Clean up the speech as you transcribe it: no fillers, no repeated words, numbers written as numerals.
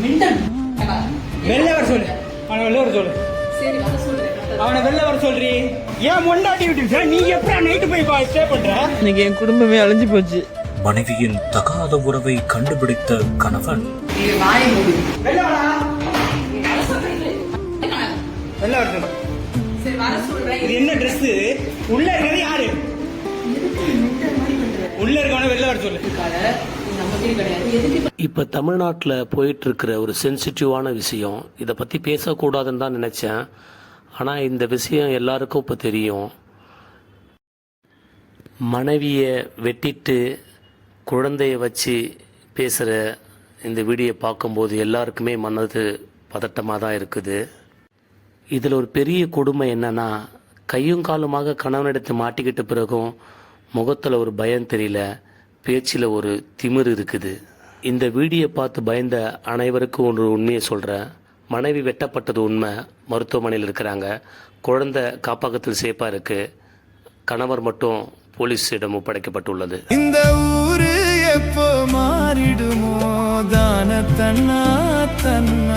வெளில வர சொல்லு, அவனை வெளில வர சொல்லு. அவனை வெளில வர சொல்றி. ஏன் மொண்டாட்டி விட்டு நீ எப்படா நைட்டு போய் ஸ்டே பண்ற? இன்னைக்கு என் குடும்பமே அழிஞ்சு போச்சு. மனைவியின் தகாத உறவை கண்டுபிடித்த கணவன் வெளில வர சொல்லு. இது என்ன ட்ரெஸ்? உள்ள இருக்கிறது யாரு? உள்ள இருக்கவன வெளில வர சொல்லு. இப்போ தமிழ்நாட்டில் போயிட்டு இருக்கிற ஒரு சென்சிட்டிவான விஷயம். இதை பற்றி பேசக்கூடாதுன்னு தான் நினச்சேன். ஆனால் இந்த விஷயம் எல்லாருக்கும் இப்போ தெரியும். மனைவியை வெட்டிட்டு குழந்தைய வச்சு பேசுகிற இந்த வீடியோ பார்க்கும்போது எல்லாருக்குமே மனது பதட்டமாக தான் இருக்குது. இதில் ஒரு பெரிய கொடுமை என்னன்னா, கையும் காலுமாக கணவனிடத்தை மாட்டிக்கிட்ட பிறகும் முகத்தில் ஒரு பயம் தெரியல, பேச்சில் ஒரு திமிர் இருக்குது. இந்த வீடியோ பார்த்து பயந்த அனைவருக்கும் ஒரு உண்மையை சொல்கிறேன். மனைவி வெட்டப்பட்டது உண்மை, மருத்துவமனையில் இருக்கிறாங்க. குழந்தை காப்பகத்தில் சேஃபாக இருக்குது. கணவர் மட்டும் போலீஸிடம் ஒப்படைக்கப்பட்டுள்ளது. இந்த ஊரு எப்போ மாறிடுமோ தான தன்னா தன்னா